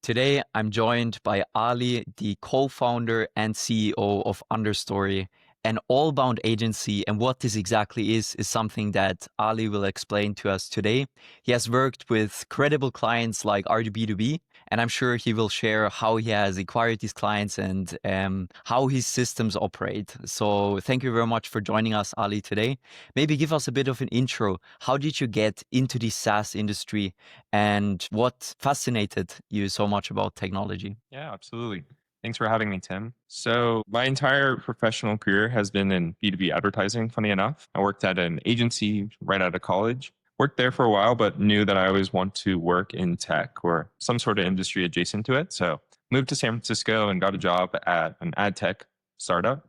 Today, I'm joined by Ali, the co-founder and CEO of UnderStory, an all-bound agency. And what this exactly is something that Ali will explain to us today. He has worked with credible clients like RDB2B, and I'm sure he will share how he has acquired these clients and how his systems operate. So thank you very much for joining us, Ali, today. Maybe give us a bit of an intro. How did you get into the SaaS industry and what fascinated you so much about technology? Yeah, absolutely. Thanks for having me, Tim. So, my entire professional career has been in B2B advertising, funny enough. I worked at an agency right out of college, worked there for a while, but knew that I always want to work in tech or some sort of industry adjacent to it. So, moved to San Francisco and got a job at an ad tech startup.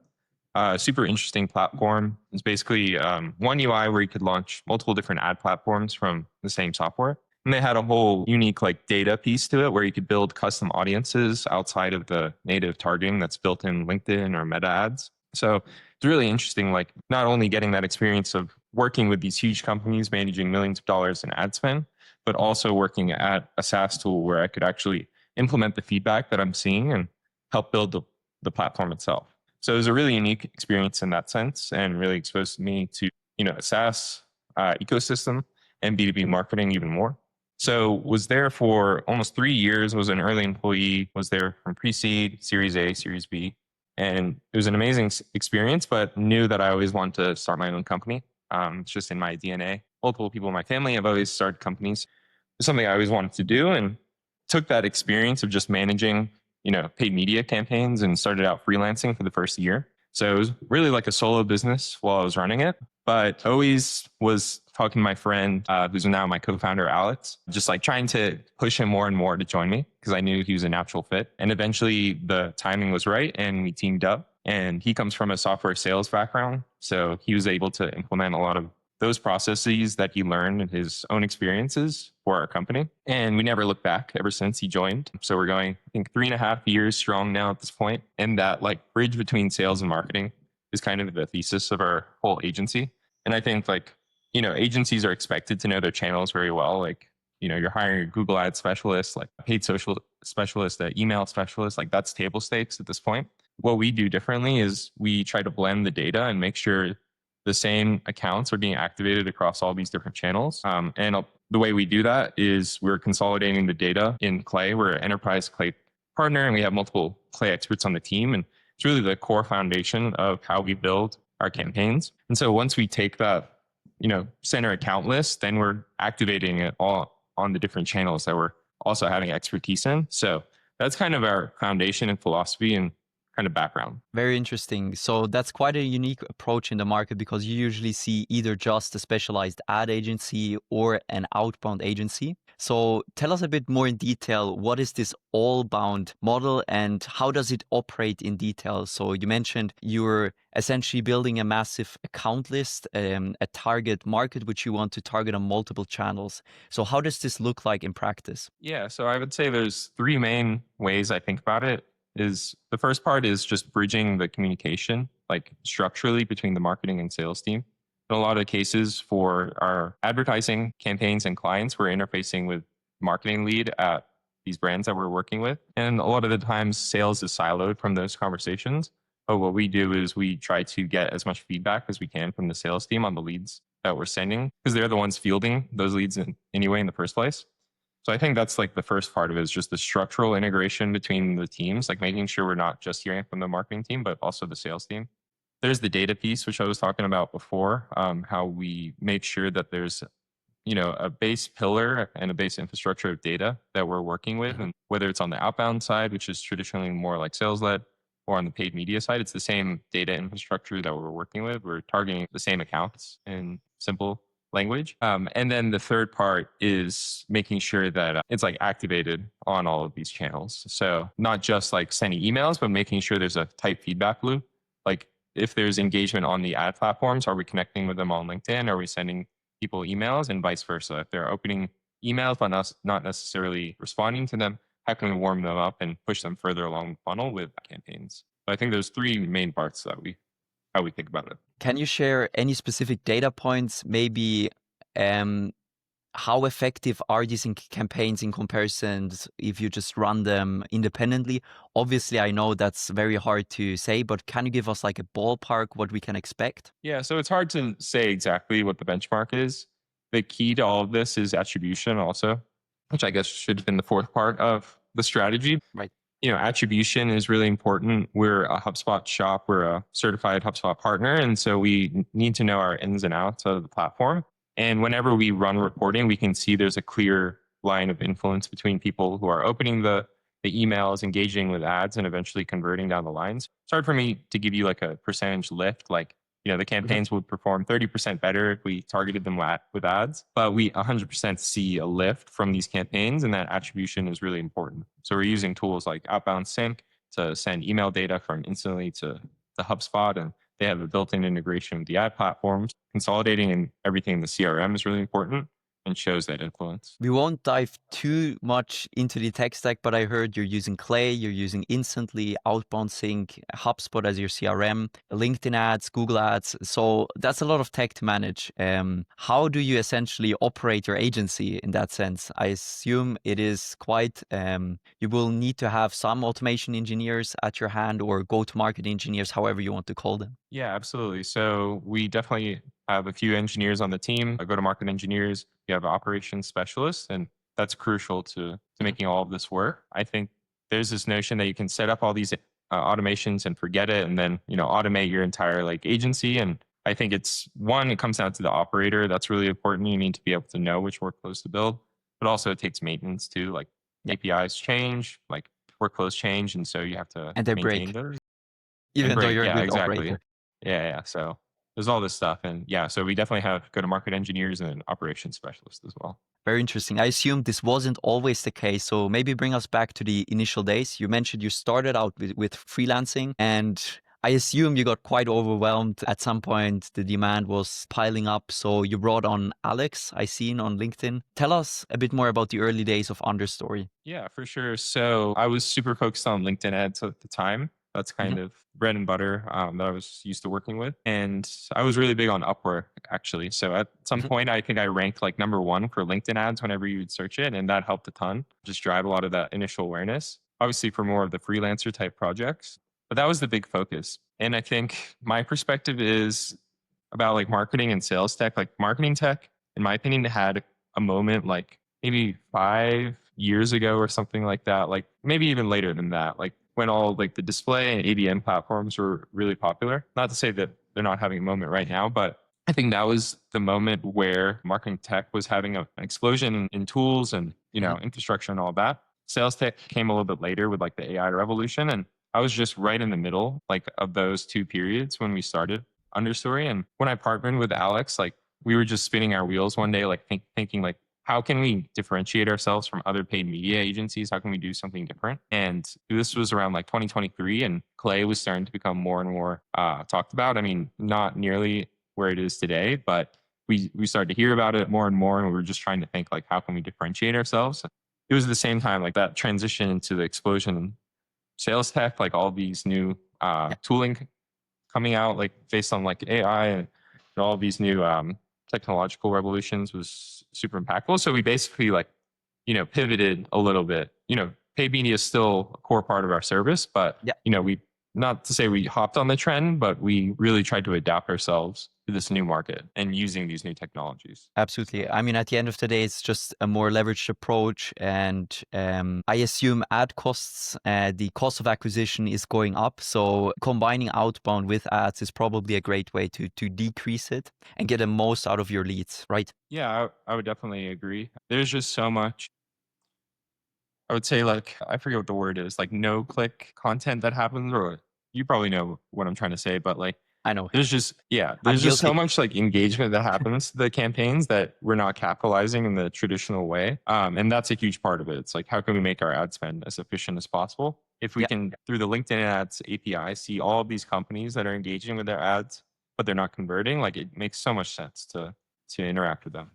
Super interesting platform. It's basically one UI where you could launch multiple different ad platforms from the same software. And they had a whole unique like data piece to it where you could build custom audiences outside of the native targeting that's built in LinkedIn or Meta ads. So it's really interesting, like not only getting that experience of working with these huge companies, managing millions of dollars in ad spend, but also working at a SaaS tool where I could actually implement the feedback that I'm seeing and help build the platform itself. So it was a really unique experience in that sense and really exposed me to, a SaaS ecosystem and B2B marketing even more. So was there for almost 3 years, was an early employee, was there from pre-seed, Series A, Series B. And it was an amazing experience, but knew that I always wanted to start my own company. It's just in my DNA. Multiple people in my family have always started companies. It's something I always wanted to do and took that experience of just managing, paid media campaigns and started out freelancing for the first year. So it was really like a solo business while I was running it, but always was talking to my friend, who's now my co-founder, Alex, just like trying to push him more and more to join me because I knew he was a natural fit. And eventually the timing was right and we teamed up. And he comes from a software sales background. So he was able to implement a lot of those processes that he learned in his own experiences for our company. And we never looked back ever since he joined. So we're going, I think, 3.5 years strong now at this point. And that like bridge between sales and marketing is kind of the thesis of our whole agency. And I think like, agencies are expected to know their channels very well. Like, you're hiring a Google ad specialist, like a paid social specialist, an email specialist, like that's table stakes at this point. What we do differently is we try to blend the data and make sure the same accounts are being activated across all these different channels. The way we do that is we're consolidating the data in Clay. We're an enterprise Clay partner and we have multiple Clay experts on the team. And it's really the core foundation of how we build our campaigns. And so once we take that, center account list, then we're activating it all on the different channels that we're also having expertise in. So that's kind of our foundation and philosophy and kind of background. Very interesting. So that's quite a unique approach in the market because you usually see either just a specialized ad agency or an outbound agency. So tell us a bit more in detail, what is this all-bound model and how does it operate in detail? So you mentioned you're essentially building a massive account list, a target market, which you want to target on multiple channels. So how does this look like in practice? Yeah, so I would say there's three main ways I think about it. Is the first part is just bridging the communication, like structurally between the marketing and sales team. In a lot of cases for our advertising campaigns and clients, we're interfacing with marketing lead at these brands that we're working with. And a lot of the times sales is siloed from those conversations. But what we do is we try to get as much feedback as we can from the sales team on the leads that we're sending because they're the ones fielding those leads anyway in the first place. So I think that's like the first part of it is just the structural integration between the teams, like making sure we're not just hearing from the marketing team, but also the sales team. There's the data piece, which I was talking about before, how we make sure that there's, a base pillar and a base infrastructure of data that we're working with. And whether it's on the outbound side, which is traditionally more like sales led, or on the paid media side, it's the same data infrastructure that we're working with. We're targeting the same accounts in simple language. And then the third part is making sure that it's like activated on all of these channels. So not just like sending emails, but making sure there's a tight feedback loop. Like if there's engagement on the ad platforms, are we connecting with them on LinkedIn? Are we sending people emails and vice versa? If they're opening emails, but not necessarily responding to them, how can we warm them up and push them further along the funnel with campaigns? So I think there's three main parts that how we think about it. Can you share any specific data points, maybe How effective are these campaigns in comparison if you just run them independently? Obviously, I know that's very hard to say, but can you give us like a ballpark what we can expect? Yeah, so it's hard to say exactly what the benchmark is. The key to all of this is attribution also, which I guess should have been the fourth part of the strategy. Right. Attribution is really important. We're a HubSpot shop. We're a certified HubSpot partner. And so we need to know our ins and outs of the platform. And whenever we run reporting, we can see there's a clear line of influence between people who are opening the emails, engaging with ads, and eventually converting down the lines. It's hard for me to give you like a percentage lift, like the campaigns would perform 30% better if we targeted them with ads, but we 100% see a lift from these campaigns, and that attribution is really important. So we're using tools like Outbound Sync to send email data from instantly to HubSpot, and they have a built-in integration with the ad platforms. Consolidating and everything in the CRM is really important and shows that influence. We won't dive too much into the tech stack, but I heard you're using Clay, you're using Instantly, Outbound Sync, HubSpot as your CRM, LinkedIn ads, Google ads. So that's a lot of tech to manage. How do you essentially operate your agency in that sense? I assume it is quite, you will need to have some automation engineers at your hand or go-to-market engineers, however you want to call them. Yeah, absolutely. So we definitely have a few engineers on the team, go-to-market engineers. We have operations specialists, and that's crucial to making all of this work. I think there's this notion that you can set up all these automations and forget it, and then automate your entire like agency. And I think it comes down to the operator. That's really important. You need to be able to know which workflows to build, but also it takes maintenance too. Like Yeah. APIs change, like workflows change, and so you have to And they maintain break, those. And even though break, you're a yeah, good exactly. operator. Yeah. So there's all this stuff. And yeah, so we definitely have go-to-market engineers and operations specialists as well. Very interesting. I assume this wasn't always the case. So maybe bring us back to the initial days. You mentioned you started out with freelancing, and I assume you got quite overwhelmed at some point. The demand was piling up. So you brought on Alex, I seen on LinkedIn. Tell us a bit more about the early days of UnderStory. Yeah, for sure. So I was super focused on LinkedIn ads at the time. That's kind of bread and butter that I was used to working with. And I was really big on Upwork, actually. So at some point, I think I ranked like number one for LinkedIn ads whenever you would search it. And that helped a ton, just drive a lot of that initial awareness, obviously for more of the freelancer type projects. But that was the big focus. And I think my perspective is about like marketing and sales tech. Like marketing tech, in my opinion, had a moment like maybe 5 years ago or something like that, like maybe even later than that, like when all like the display and ADM platforms were really popular. Not to say that they're not having a moment right now, but I think that was the moment where marketing tech was having an explosion in tools and infrastructure and all that. Sales tech came a little bit later with like the AI revolution, and I was just right in the middle like of those two periods when we started UnderStory. And when I partnered with Alex, like we were just spinning our wheels one day, like thinking like, how can we differentiate ourselves from other paid media agencies? How can we do something different? And this was around like 2023, and Clay was starting to become more and more talked about. I mean, not nearly where it is today, but we started to hear about it more and more, and we were just trying to think like, how can we differentiate ourselves? It was at the same time like that transition into the explosion in sales tech, like all these new tooling coming out, like based on like AI and all these new technological revolutions was super impactful. So we basically like, pivoted a little bit. Paid media is still a core part of our service, but we, not to say we hopped on the trend, but we really tried to adapt ourselves to this new market and using these new technologies. Absolutely. I mean, at the end of the day, it's just a more leveraged approach. And I assume ad costs, the cost of acquisition is going up. So combining outbound with ads is probably a great way to decrease it and get the most out of your leads, right? Yeah, I would definitely agree. There's just so much, I would say, like, I forget what the word is, like no click content that happens, or you probably know what I'm trying to say, but like, I know. I'm there's just so guilty. much like engagement that happens to the campaigns that we're not capitalizing in the traditional way. And that's a huge part of it. It's like, how can we make our ad spend as efficient as possible? If we can, through the LinkedIn ads API, see all of these companies that are engaging with their ads, but they're not converting, like it makes so much sense to interact with them.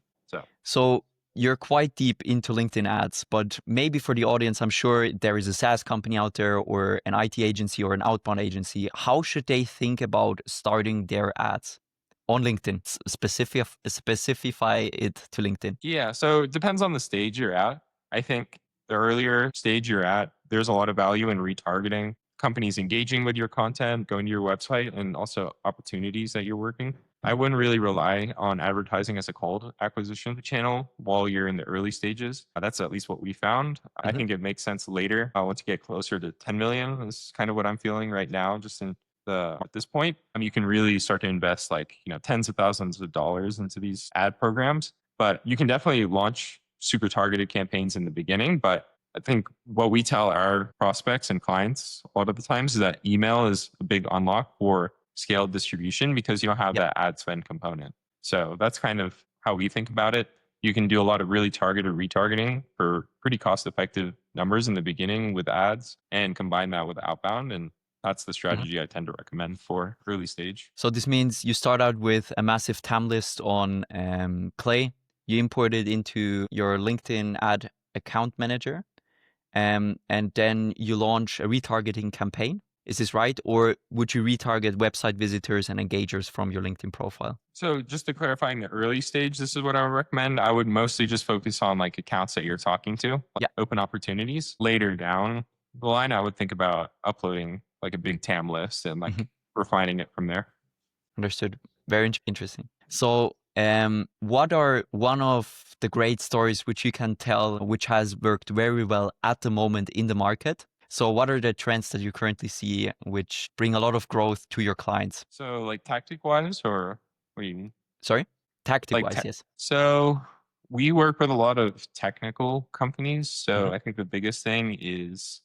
So you're quite deep into LinkedIn ads, but maybe for the audience, I'm sure there is a SaaS company out there or an IT agency or an outbound agency. How should they think about starting their ads? on LinkedIn? Specify it to LinkedIn. Yeah, so it depends on the stage you're at. I think the earlier stage you're at, there's a lot of value in retargeting, companies engaging with your content, going to your website, and also opportunities that you're working. I wouldn't really rely on advertising as a cold acquisition channel while you're in the early stages. That's at least what we found. I think it makes sense later. Once you get closer to 10 million, is kind of what I'm feeling right now, just in at this point. You can really start to invest like, tens of thousands of dollars into these ad programs, but you can definitely launch super targeted campaigns in the beginning. But I think what we tell our prospects and clients a lot of the times is that email is a big unlock for scaled distribution because you don't have that ad spend component. So that's kind of how we think about it. You can do a lot of really targeted retargeting for pretty cost effective numbers in the beginning with ads and combine that with outbound. And that's the strategy I tend to recommend for early stage. So this means you start out with a massive TAM list on Clay. You import it into your LinkedIn ad account manager, and then you launch a retargeting campaign. Is this right? Or would you retarget website visitors and engagers from your LinkedIn profile? So just to clarify in the early stage, this is what I would recommend. I would mostly just focus on like accounts that you're talking to, like open opportunities. Later down the line, I would think about uploading like a big TAM list and like refining it from there. Understood. Very interesting. So what are one of the great stories which you can tell, which has worked very well at the moment in the market? So what are the trends that you currently see which bring a lot of growth to your clients? So like tactic wise, or what do you mean? Sorry? Tactic wise, yes. So we work with a lot of technical companies. So I think the biggest thing is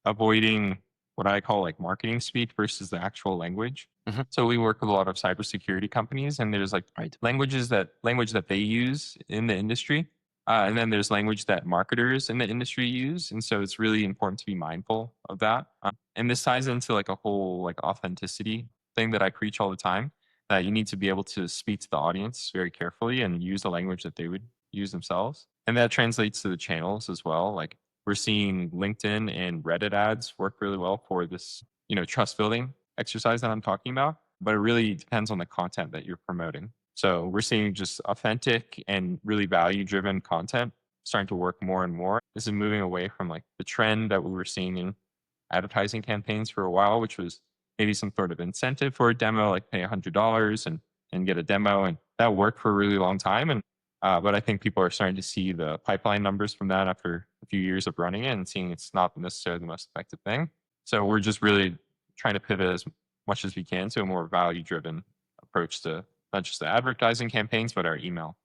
avoiding what I call like marketing speak versus the actual language. So we work with a lot of cybersecurity companies, and there's like language that they use in the industry. And then there's language that marketers in the industry use. And so it's really important to be mindful of that. And this ties into like a whole like authenticity thing that I preach all the time, that you need to be able to speak to the audience very carefully and use the language that they would use themselves. And that translates to the channels as well. Like we're seeing LinkedIn and Reddit ads work really well for this, trust building exercise that I'm talking about, but it really depends on the content that you're promoting. So we're seeing just authentic and really value driven content starting to work more and more. This is moving away from like the trend that we were seeing in advertising campaigns for a while, which was maybe some sort of incentive for a demo, like pay $100 and get a demo. And that worked for a really long time. And but I think people are starting to see the pipeline numbers from that after a few years of running it and seeing it's not necessarily the most effective thing. So we're just really trying to pivot as much as we can to a more value-driven approach to not just the advertising campaigns, but our email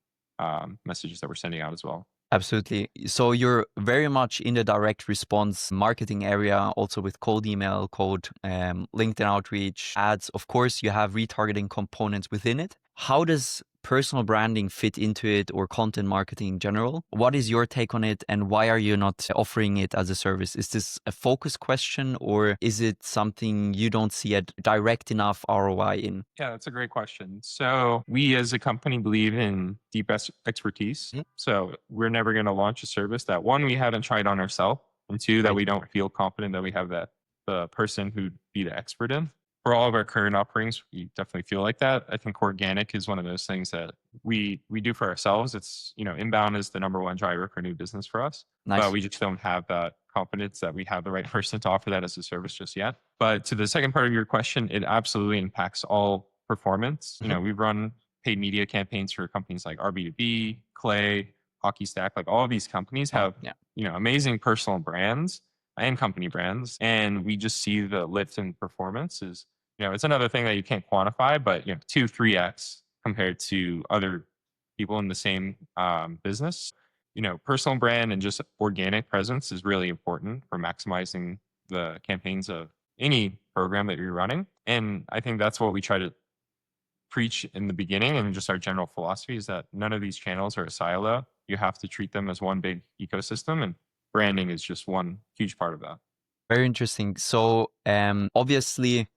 messages that we're sending out as well. Absolutely. So you're very much in the direct response marketing area, also with cold email, cold LinkedIn outreach, ads. Of course, you have retargeting components within it. How does personal branding fit into it, or content marketing in general? What is your take on it, and why are you not offering it as a service? Is this a focus question, or is it something you don't see a direct enough ROI in? Yeah, that's a great question. So we as a company believe in deep expertise. So we're never going to launch a service that, one, we haven't tried on ourselves, and two, that we don't feel confident that we have the person who'd be the expert in. For all of our current offerings, we definitely feel like that. I think organic is one of those things that we do for ourselves. It's, inbound is the number one driver for new business for us. Nice. But we just don't have that confidence that we have the right person to offer that as a service just yet. But to the second part of your question, it absolutely impacts all performance. We run paid media campaigns for companies like RB2B, Clay, Hockey Stack. Like all of these companies have, amazing personal brands and company brands. And we just see the lift in performance is, it's another thing that you can't quantify, but 2-3x compared to other people in the same business. Personal brand and just organic presence is really important for maximizing the campaigns of any program that you're running. And I think that's what we try to preach in the beginning, and just our general philosophy is that none of these channels are a silo. You have to treat them as one big ecosystem, and branding is just one huge part of that. Very interesting. So obviously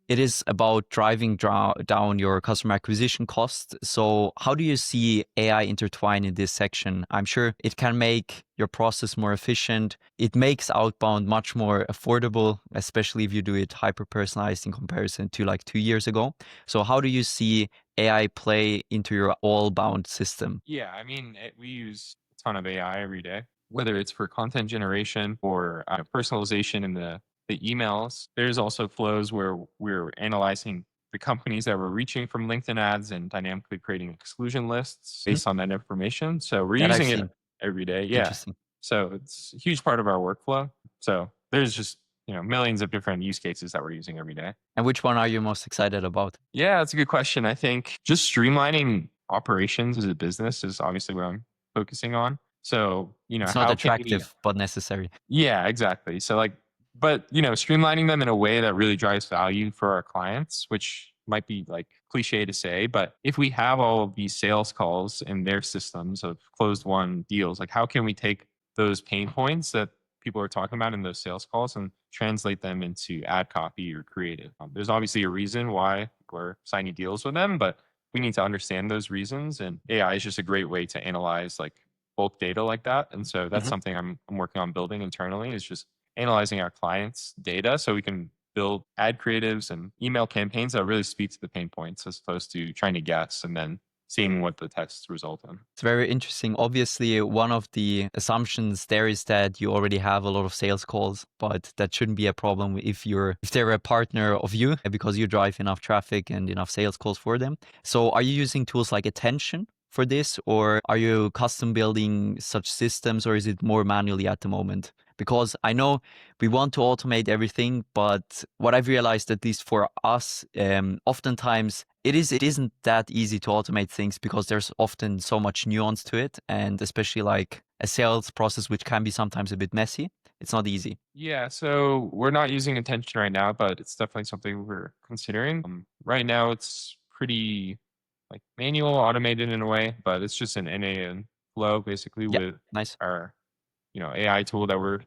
It is about driving down your customer acquisition cost. So how do you see AI intertwine in this section? I'm sure it can make your process more efficient. It makes outbound much more affordable, especially if you do it hyper-personalized in comparison to like 2 years ago. So how do you see AI play into your all-bound system? Yeah, I mean, we use a ton of AI every day, whether it's for content generation or personalization in the emails. There's also flows where we're analyzing the companies that we're reaching from LinkedIn ads and dynamically creating exclusion lists Mhm. based on that information. So we're That I've using it seen. every day. Yeah. Interesting. So it's a huge part of our workflow. So there's just, millions of different use cases that we're using every day. And which one are you most excited about? Yeah, that's a good question. I think just streamlining operations as a business is obviously what I'm focusing on. So, It's not how can we attractive, but necessary. yeah, exactly. So like but streamlining them in a way that really drives value for our clients, which might be like cliche to say, but if we have all of these sales calls in their systems of closed won deals, like how can we take those pain points that people are talking about in those sales calls and translate them into ad copy or creative? There's obviously a reason why we're signing deals with them, but we need to understand those reasons. And AI is just a great way to analyze like bulk data like that. And so that's Mhm. something I'm working on building internally is just analyzing our clients' data so we can build ad creatives and email campaigns that really speak to the pain points as opposed to trying to guess and then seeing what the tests result in. It's very interesting. Obviously, one of the assumptions there is that you already have a lot of sales calls, but that shouldn't be a problem if they're a partner of you because you drive enough traffic and enough sales calls for them. So are you using tools like Attention for this, or are you custom building such systems, or is it more manually at the moment? Because I know we want to automate everything, but what I've realized, at least for us, oftentimes it isn't that easy to automate things because there's often so much nuance to it, and especially like a sales process, which can be sometimes a bit messy. It's not easy. Yeah, so we're not using attention right now, but it's definitely something we're considering. Right now, it's pretty like manual, automated in a way, but it's just an NA flow basically Yeah, with nice. our AI tool that we're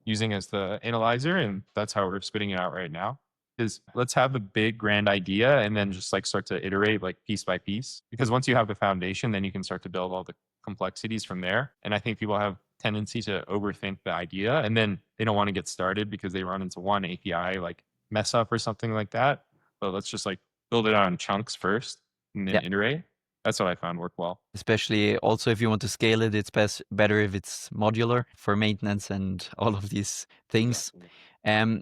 using as the analyzer, and that's how we're spitting it out right now. Is let's have a big grand idea and then just like start to iterate like piece by piece. Because once you have the foundation, then you can start to build all the complexities from there. And I think people have tendency to overthink the idea and then they don't want to get started because they run into one API like mess up or something like that. But let's just like build it on chunks first and then Yeah. iterate. That's what I found worked well. Especially also if you want to scale it, it's better if it's modular for maintenance and all of these things. Exactly.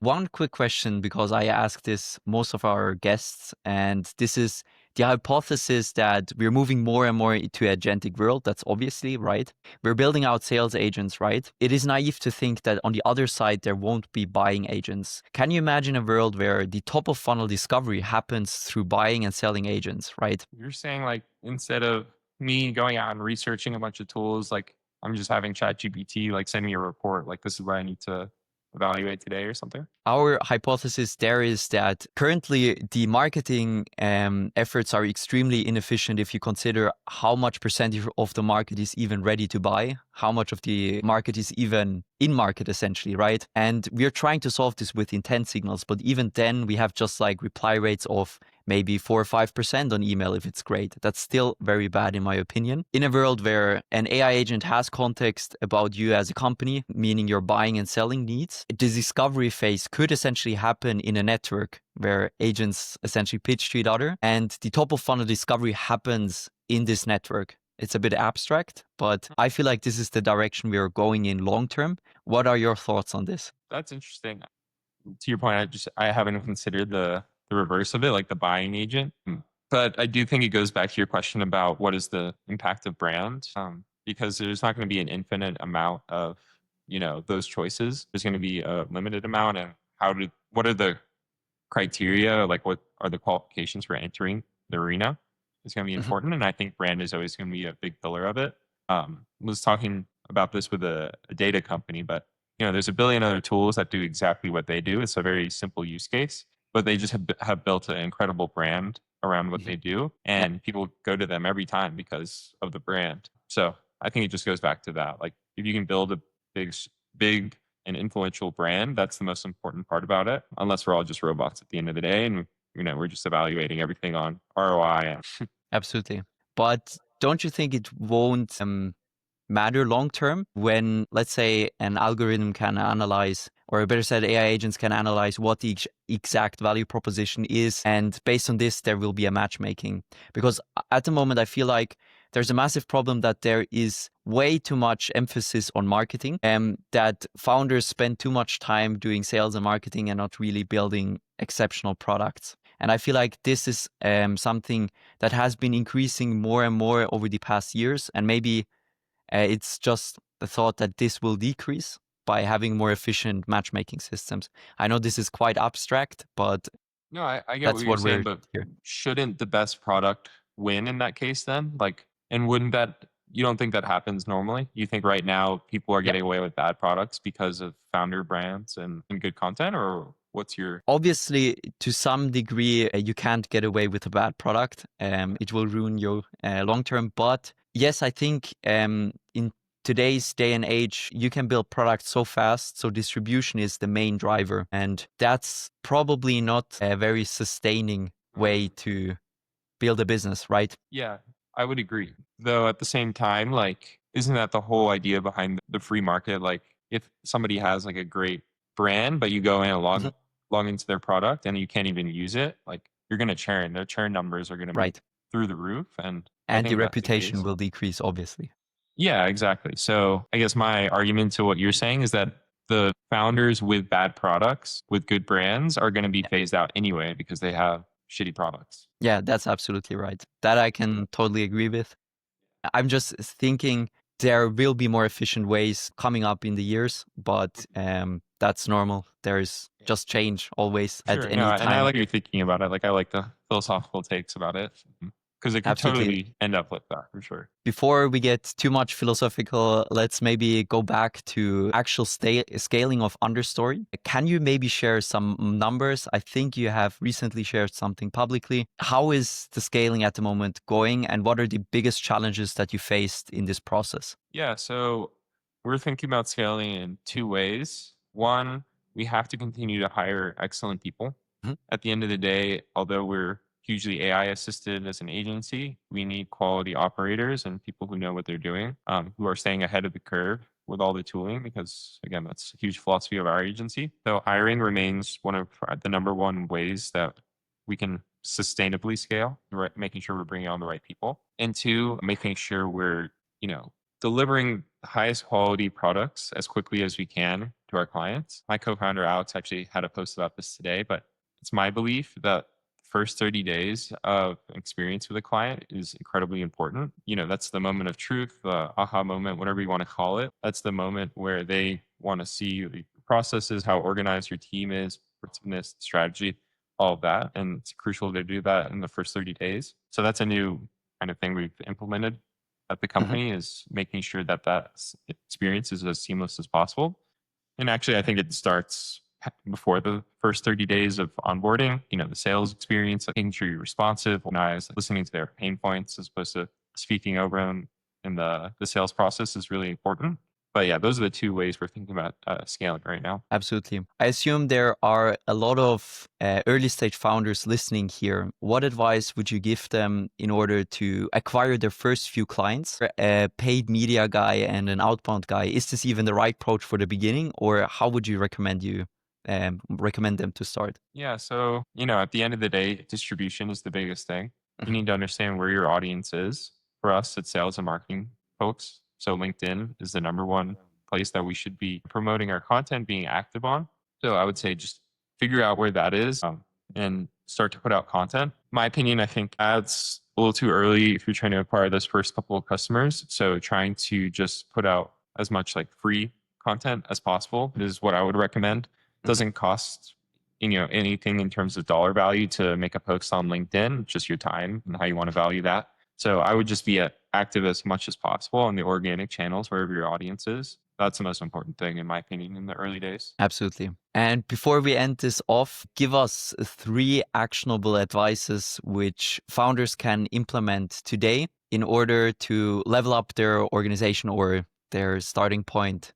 One quick question, because I ask this most of our guests, and this is the hypothesis that we're moving more and more into a agentic world. That's obviously right. We're building out sales agents, right? It is naive to think that on the other side, there won't be buying agents. Can you imagine a world where the top of funnel discovery happens through buying and selling agents, right? You're saying like instead of me going out and researching a bunch of tools, like I'm just having ChatGPT like send me a report, like this is what I need to evaluate today or something? Our hypothesis there is that currently the marketing efforts are extremely inefficient if you consider how much percentage of the market is even ready to buy, how much of the market is even in market essentially, right? And we're trying to solve this with intent signals, but even then we have just like reply rates of maybe 4 or 5% on email if it's great. That's still very bad in my opinion. In a world where an AI agent has context about you as a company, meaning your buying and selling needs, the discovery phase could essentially happen in a network where agents essentially pitch to each other and the top of funnel discovery happens in this network. It's a bit abstract, but I feel like this is the direction we are going in long term. What are your thoughts on this? That's interesting. To your point, I haven't considered the reverse of it, like the buying agent. But I do think it goes back to your question about what is the impact of brand, because there's not going to be an infinite amount of those choices. There's going to be a limited amount, and what are the criteria, like what are the qualifications for entering the arena is going to be Mhm. important. And I think brand is always going to be a big pillar of it. Was talking about this with a data company, but there's a billion other tools that do exactly what they do. It's a very simple use case, but they just have built an incredible brand around what Mhm. they do. Yeah. And people go to them every time because of the brand. So I think it just goes back to that. Like if you can build a big an influential brand, that's the most important part about it. Unless we're all just robots at the end of the day and we're just evaluating everything on ROI. Absolutely. But don't you think it won't matter long term when, let's say, an algorithm can analyze, or better said, AI agents can analyze what the exact value proposition is, and based on this, there will be a matchmaking? Because at the moment, I feel like there's a massive problem that there is way too much emphasis on marketing, and that founders spend too much time doing sales and marketing and not really building exceptional products. And I feel like this is something that has been increasing more and more over the past years. And maybe it's just the thought that this will decrease by having more efficient matchmaking systems. I know this is quite abstract, but No, I get what that's you're what saying, we're but here. shouldn't the best product win in that case then? Like, and wouldn't that, you don't think that happens normally? You think right now people are Yeah. getting away with bad products because of founder brands and good content, or what's your? Obviously, to some degree, you can't get away with a bad product. It will ruin you long term. But yes, I think in today's day and age, you can build products so fast. So distribution is the main driver. And that's probably not a very sustaining way to build a business, right? Yeah, I would agree. Though at the same time, like, isn't that the whole idea behind the free market? Like, if somebody has like a great brand, but you go in and Mhm. log into their product and you can't even use it, like you're gonna churn. Their churn numbers are gonna be Right. through the roof. And I And the think that's the reputation case. will decrease, obviously. Yeah, exactly. So I guess my argument to what you're saying is that the founders with bad products, with good brands, are going to be phased out anyway because they have shitty products. Yeah, that's absolutely right. That I can totally agree with. I'm just thinking there will be more efficient ways coming up in the years, but that's normal. There's just change always at Sure. No, any and I time. like you're thinking about it. Like I like the philosophical takes about it because it could Absolutely. totally end up like that for sure. Before we get too much philosophical, let's maybe go back to actual scaling of UnderStory. Can you maybe share some numbers? I think you have recently shared something publicly. How is the scaling at the moment going, and what are the biggest challenges that you faced in this process? Yeah. So we're thinking about scaling in two ways. One, we have to continue to hire excellent people. Mhm. At the end of the day, although we're hugely AI assisted as an agency, we need quality operators and people who know what they're doing, who are staying ahead of the curve with all the tooling, because again, that's a huge philosophy of our agency. So hiring remains one of the number one ways that we can sustainably scale, right? Making sure we're bringing on the right people. And two, making sure we're, you know, delivering the highest quality products as quickly as we can to our clients. My co-founder Alex actually had a post about this today, but it's my belief that the first 30 days of experience with a client is incredibly important. That's the moment of truth, the aha moment, whatever you want to call it. That's the moment where they want to see the processes, how organized your team is, effectiveness, strategy, all of that. And it's crucial to do that in the first 30 days. So that's a new kind of thing we've implemented at the Mhm. company, is making sure that experience is as seamless as possible. And actually, I think it starts before the first 30 days of onboarding. The sales experience, making sure you're responsive, organized, listening to their pain points as opposed to speaking over them in the sales process is really important. But yeah, those are the two ways we're thinking about scaling right now. Absolutely. I assume there are a lot of early stage founders listening here. What advice would you give them in order to acquire their first few clients? A paid media guy and an outbound guy, is this even the right approach for the beginning, or how would you recommend them to start? Yeah. So, at the end of the day, distribution is the biggest thing. You Mhm. need to understand where your audience is. For us, it's sales and marketing folks. So, LinkedIn is the number one place that we should be promoting our content, being active on. So, I would say just figure out where that is, and start to put out content. My opinion, I think ads a little too early if you're trying to acquire those first couple of customers. So, trying to just put out as much like free content as possible is what I would recommend. Mhm. Doesn't cost anything in terms of dollar value to make a post on LinkedIn, just your time and how you want to value that. So I would just be active as much as possible on the organic channels wherever your audience is. That's the most important thing, in my opinion, in the early days. Absolutely. And before we end this off, give us 3 actionable advices which founders can implement today in order to level up their organization or their starting point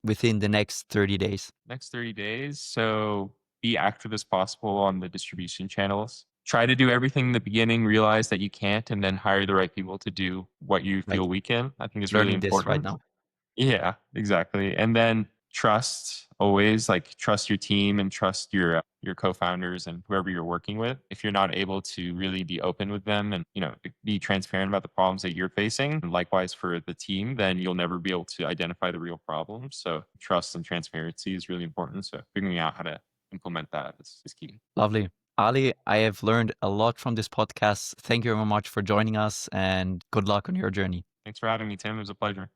within the next 30 days. Next 30 days. So, be active as possible on the distribution channels. Try to do everything in the beginning, realize that you can't, and then hire the right people to do what you Like feel we can, I think is really learning this right important. now. Yeah, exactly. And then trust always, like trust your team and trust your co-founders and whoever you're working with. If you're not able to really be open with them and, be transparent about the problems that you're facing, and likewise for the team, then you'll never be able to identify the real problems. So trust and transparency is really important. So figuring out how to implement that is key. Lovely. Ali, I have learned a lot from this podcast. Thank you very much for joining us and good luck on your journey. Thanks for having me, Tim. It was a pleasure.